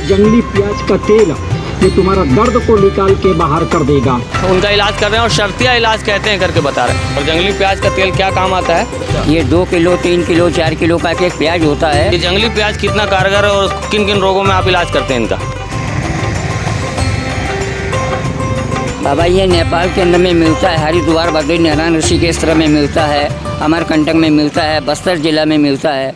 जंगली प्याज का तेल, ये तुम्हारा दर्द को निकाल के बाहर कर देगा। उनका इलाज कर रहे हैं और शर्तिया इलाज कहते हैं करके बता रहे हैं। और जंगली प्याज का तेल क्या काम आता है? ये 2 किलो 3 किलो 4 किलो का एक प्याज होता है। ये जंगली प्याज कितना कारगर है और किन किन रोगों में आप इलाज करते हैं इनका? बाबा ये नेपाल के अंदर में मिलता है, हरिद्वार बद्री नारायण ऋषिकेश में मिलता है, अमरकंटक में मिलता है, बस्तर जिला में मिलता है।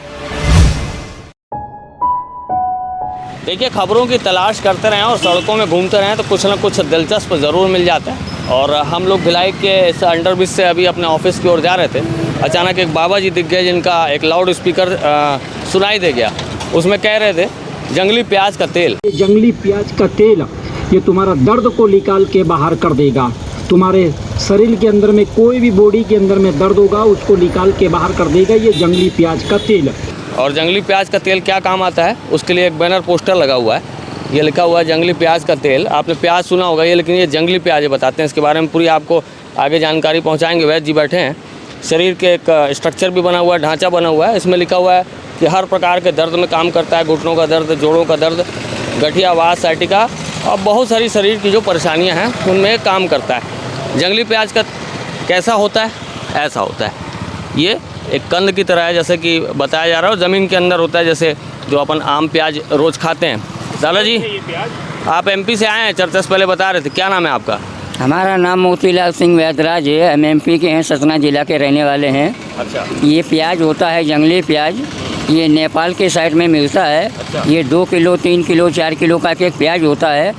देखिए, खबरों की तलाश करते रहें और सड़कों में घूमते रहें तो कुछ ना कुछ दिलचस्प ज़रूर मिल जाता है। और हम लोग भिलाई के इस अंडरब्रिज से अभी अपने ऑफिस की ओर जा रहे थे, अचानक एक बाबा जी दिख गए जिनका एक लाउड स्पीकर सुनाई दे गया। उसमें कह रहे थे जंगली प्याज का तेल। ये जंगली प्याज का तेल, ये तुम्हारा दर्द को निकाल के बाहर कर देगा। तुम्हारे शरीर के अंदर में कोई भी बॉडी के अंदर में दर्द होगा उसको निकाल के बाहर कर देगा ये जंगली प्याज का तेल। और जंगली प्याज का तेल क्या काम आता है उसके लिए एक बैनर पोस्टर लगा हुआ है, ये लिखा हुआ है जंगली प्याज का तेल। आपने प्याज सुना होगा ये, लेकिन ये जंगली प्याज है। बताते हैं इसके बारे में पूरी आपको आगे जानकारी पहुंचाएंगे। वैद्य जी बैठे हैं, शरीर के एक स्ट्रक्चर भी बना हुआ है, ढांचा बना हुआ है। इसमें लिखा हुआ है कि हर प्रकार के दर्द में काम करता है, घुटनों का दर्द, जोड़ों का दर्द, गठिया वात, साइटिका और बहुत सारी शरीर की जो परेशानियाँ हैं उनमें काम करता है। जंगली प्याज का कैसा होता है? ऐसा होता है, ये एक कंद की तरह है, जैसे कि बताया जा रहा है, ज़मीन के अंदर होता है, जैसे जो अपन आम प्याज रोज़ खाते हैं। दादा जी, आप एमपी से आए हैं, चर्चा से पहले बता रहे थे, क्या नाम है आपका? हमारा नाम मोतीलाल सिंह वैदराज है, हम एमपी के हैं, सतना जिला के रहने वाले हैं। अच्छा। ये प्याज होता है जंगली प्याज, ये नेपाल के साइड में मिलता है। अच्छा। ये 2 किलो 3 किलो 4 किलो का एक प्याज होता है।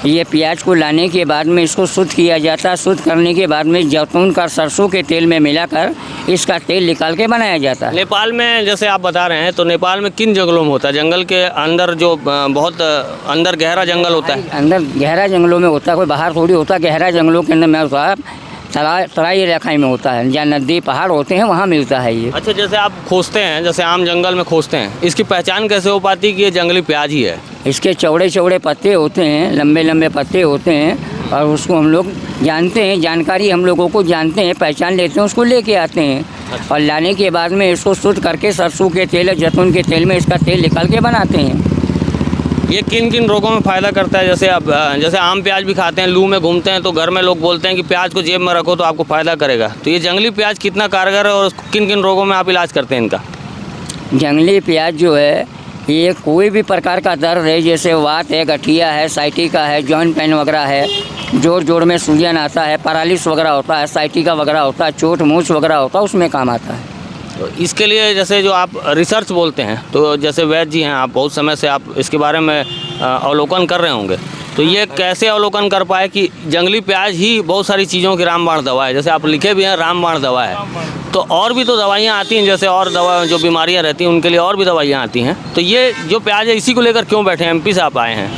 ये प्याज को लाने के बाद में इसको शुद्ध किया जाता है, शुद्ध करने के बाद में जैतून का सरसों के तेल में मिलाकर इसका तेल निकाल के बनाया जाता है। नेपाल में जैसे आप बता रहे हैं, तो नेपाल में किन जंगलों में होता है? जंगल के अंदर जो बहुत अंदर गहरा जंगल होता है, अंदर गहरा जंगलों में होता है, कोई बाहर थोड़ी होता, गहरा जंगलों के अंदर में होता है, तराई इलाका में होता है, जहाँ नदी पहाड़ होते हैं वहाँ मिलता है ये। अच्छा, जैसे आप खोजते हैं, जैसे आम जंगल में खोजते हैं, इसकी पहचान कैसे हो पाती कि ये जंगली प्याज ही है? इसके चौड़े चौड़े पत्ते होते हैं, लंबे लंबे पत्ते होते हैं और उसको हम लोग जानते हैं, जानकारी हम लोगों को जानते हैं, पहचान लेते हैं, उसको लेके आते हैं। अच्छा। और लाने के बाद में इसको शुद्ध करके सरसों के तेल, जैतून के तेल में इसका तेल निकाल के बनाते हैं। ये किन किन रोगों में फ़ायदा करता है? जैसे आप जैसे आम प्याज भी खाते हैं, लू में घूमते हैं, तो घर में लोग बोलते हैं कि प्याज को जेब में रखो तो आपको फ़ायदा करेगा। तो ये जंगली प्याज कितना कारगर है और किन किन रोगों में आप इलाज करते हैं इनका? जंगली प्याज जो है ये कोई भी प्रकार का दर्द है, जैसे वात है, गठिया है, साइटिका है, जॉइंट पेन वगैरह है, जोड़ जोड़ में सूजन आता है, पैरालिस वगैरह होता है, साइटिका वगैरह होता है, चोट मूछ वगैरह होता है, उसमें काम आता है। तो इसके लिए जैसे जो आप रिसर्च बोलते हैं, तो जैसे वैद्य जी हैं, आप बहुत समय से आप इसके बारे में अवलोकन कर रहे होंगे, तो ये कैसे अवलोकन कर पाए कि जंगली प्याज ही बहुत सारी चीज़ों की रामबाण दवा है? जैसे आप लिखे भी हैं रामबाण दवा है, तो और भी तो दवाइयाँ आती हैं, जैसे और दवा जो बीमारियाँ रहती हैं उनके लिए और भी दवाइयाँ आती हैं, तो ये जो प्याज है इसी को लेकर क्यों बैठे हैं? एमपी से आप आए हैं?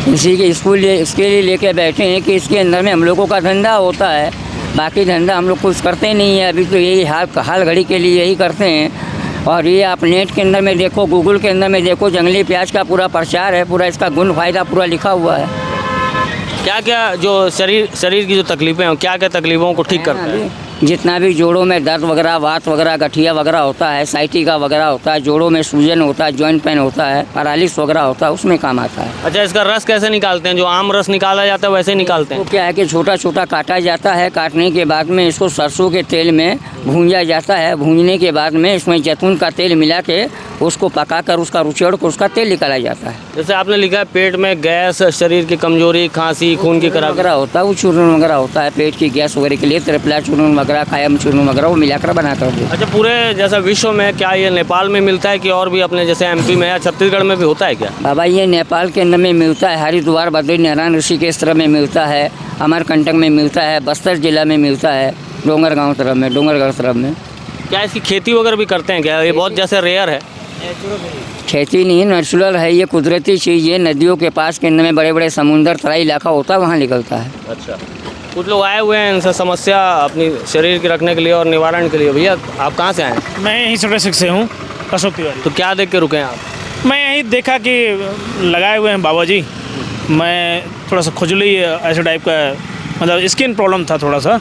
इसी के इसके लिए लेके बैठे हैं कि इसके अंदर में हम लोगों का धंधा होता है, बाकी धंधा हम लोग कुछ करते नहीं है। अभी तो यही हाल घड़ी के लिए यही करते हैं। और ये आप नेट के अंदर में देखो, गूगल के अंदर में देखो, जंगली प्याज का पूरा प्रचार है, पूरा इसका गुण फायदा पूरा लिखा हुआ है। क्या क्या जो शरीर की जो तकलीफ़ें हैं, क्या क्या तकलीफ़ों को ठीक करता है? जितना भी जोड़ों में दर्द वगैरह, वात वगैरह, गठिया वगैरह होता है, साइटिका वगैरह होता है, जोड़ों में सूजन होता है, जॉइंट पेन होता है, पैरालिस वगैरह होता है, उसमें काम आता है। अच्छा, इसका रस कैसे निकालते हैं? जो आम रस निकाला जाता है वैसे ही निकालते हैं? तो क्या है कि छोटा छोटा काटा जाता है, काटने के बाद में इसको सरसों के तेल में भूंजा जाता है, भूंजने के बाद में इसमें जैतून का तेल मिला के उसको पकाकर उसका रुचड़ को उसका तेल निकाला जाता है। जैसे आपने लिखा है पेट में गैस, शरीर की कमजोरी, खांसी, खून की खराबी वगैरह होता है, वो चूर्ण वगैरह होता है, पेट की गैस वगैरह के लिए त्रिफला चूर्ण वगैरह, कायम चूर्ण वगैरह वो मिलाकर बनाता है। अच्छा, पूरे जैसा विश्व में क्या ये नेपाल में मिलता है कि और भी अपने जैसे एमपी में या छत्तीसगढ़ में भी होता है क्या? बाबा ये नेपाल के अंदर में मिलता है, हरिद्वार बद्री नारायण ऋषिकेश तरफ में मिलता है, अमरकंटक में मिलता है, बस्तर जिला में मिलता है, डोंगरगांव तरफ में, डोंगरगढ़ तरफ में। क्या इसकी खेती वगैरह भी करते हैं क्या? ये बहुत जैसे रेयर है। खेती नहीं, नेचुरल है, ये कुदरती चीज़ है। नदियों के पास के अंदर में बड़े बड़े समुंदर तराई इलाका होता है, वहाँ निकलता है। अच्छा, कुछ लोग आए हुए हैं इनसे समस्या अपनी शरीर की रखने के लिए और निवारण के लिए। भैया आप कहाँ से आए? मैं यहीं छोटे से हूँ, अशोक तिवारी। तो क्या देख के रुके हैं आप? मैं यहीं देखा कि लगाए हुए हैं बाबा जी। मैं थोड़ा सा खुजली ऐसे टाइप का, मतलब स्किन प्रॉब्लम था थोड़ा सा,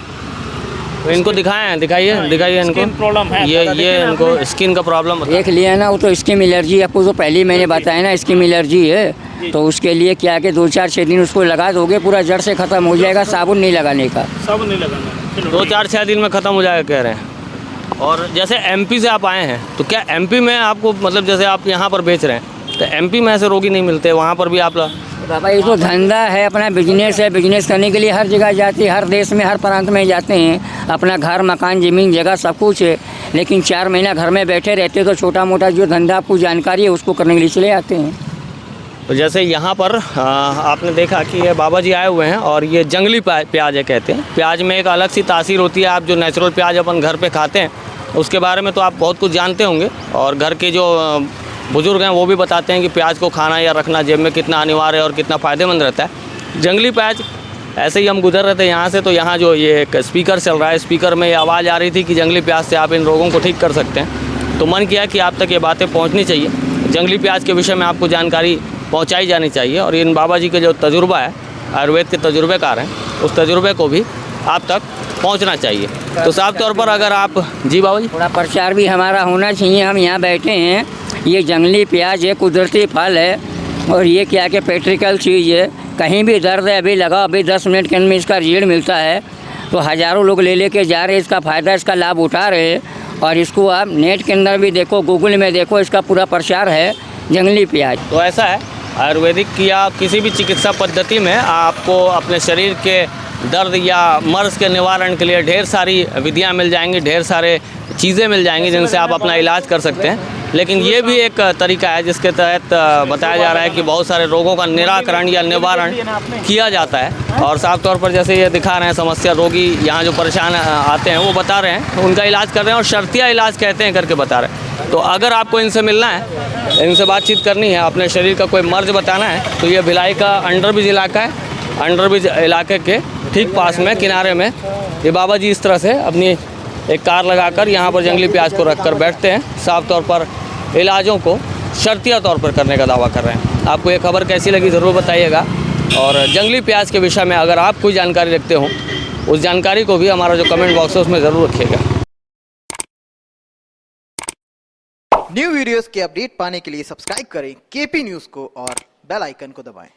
तो इनको दिखाएं, दिखाइए इनको। स्किन प्रॉब्लम है, ये इनको स्किन का प्रॉब्लम देख लिया ना, वो तो स्किन एलर्जी, आपको जो पहले मैंने बताया ना, स्किन एलर्जी है। तो उसके लिए क्या कि 2-4-6 दिन उसको लगा दोगे, पूरा जड़ से ख़त्म हो जाएगा, साबुन नहीं लगाने का। साबुन नहीं लगाना। 2-4-6 दिन में ख़त्म हो जाएगा कह रहे हैं। और जैसे एमपी से आप आए हैं, तो क्या एमपी में आपको मतलब जैसे आप यहाँ पर बेच रहे हैं तो एमपी में ऐसे रोगी नहीं मिलते, वहाँ पर भी आप बाबा ये तो धंधा है, अपना बिजनेस है, बिजनेस करने के लिए हर जगह जाते हैं, हर देश में हर प्रांत में जाते हैं, अपना घर मकान ज़मीन जगह सब कुछ है, लेकिन 4 महीना घर में बैठे रहते तो छोटा मोटा जो धंधा आपको जानकारी है उसको करने के लिए चले आते हैं। तो जैसे यहाँ पर आपने देखा कि ये बाबा जी आए हुए हैं और ये जंगली प्याज है कहते हैं। प्याज में एक अलग सी तासीर होती है, आप जो नेचुरल प्याज अपन घर पे खाते हैं उसके बारे में तो आप बहुत कुछ जानते होंगे, और घर के जो बुज़ुर्ग हैं वो भी बताते हैं कि प्याज को खाना या रखना जेब में कितना अनिवार्य है और कितना फ़ायदेमंद रहता है। जंगली प्याज, ऐसे ही हम गुजर रहे थे यहाँ से, तो यहाँ जो ये एक स्पीकर चल रहा है, स्पीकर में ये आवाज़ आ रही थी कि जंगली प्याज से आप इन रोगों को ठीक कर सकते हैं। तो मन किया कि आप तक ये बातें पहुँचनी चाहिए, जंगली प्याज के विषय में आपको जानकारी पहुँचाई जानी चाहिए, और इन बाबा जी का जो तजुर्बा है, आयुर्वेद के तजुर्बेकार हैं, उस तजुर्बे को भी आप तक पहुँचना चाहिए। तो साफ तौर पर अगर आप जी बाबा जी, थोड़ा प्रचार भी हमारा होना चाहिए। हम यहाँ बैठे हैं, ये जंगली प्याज है, कुदरती फल है, और ये क्या कि प्रैक्टिकल चीज़ है। कहीं भी दर्द है अभी लगाओ, अभी 10 मिनट के अंदर में इसका रिजल्ट मिलता है। तो हज़ारों लोग ले लेके जा रहे हैं, इसका फ़ायदा, इसका लाभ उठा रहे हैं। और इसको आप नेट के अंदर भी देखो, गूगल में देखो, इसका पूरा प्रचार है जंगली प्याज। तो ऐसा है, आयुर्वेदिक या किसी भी चिकित्सा पद्धति में आपको अपने शरीर के दर्द या मर्ज़ के निवारण के लिए ढेर सारी विधियाँ मिल जाएंगी, ढेर सारे चीज़ें मिल जाएंगी जिनसे आप अपना इलाज कर सकते हैं। लेकिन ये भी एक तरीका है जिसके तहत बताया जा रहा है कि बहुत सारे रोगों का निराकरण या निवारण किया जाता है। और साफ तौर पर जैसे ये दिखा रहे हैं समस्या, रोगी यहाँ जो परेशान आते हैं वो बता रहे हैं, उनका इलाज कर रहे हैं, और शर्तिया इलाज कहते हैं करके बता रहे हैं। तो अगर आपको इनसे मिलना है, इनसे बातचीत करनी है, अपने शरीर का कोई मर्ज बताना है, तो ये भिलाई का अंडरब्रिज इलाका है। अंडरब्रिज इलाके के ठीक पास में किनारे में ये बाबा जी इस तरह से अपनी एक कार लगाकर यहाँ पर जंगली प्याज को रख कर बैठते हैं, साफ तौर पर इलाजों को शर्तिया तौर पर करने का दावा कर रहे हैं। आपको ये खबर कैसी लगी ज़रूर बताइएगा, और जंगली प्याज के विषय में अगर आप कोई जानकारी रखते हो उस जानकारी को भी हमारा जो कमेंट बॉक्स है उसमें ज़रूर रखिएगा। न्यू वीडियोस के अपडेट पाने के लिए सब्सक्राइब करें केपी न्यूज़ को और बेल आइकन को दबाएं।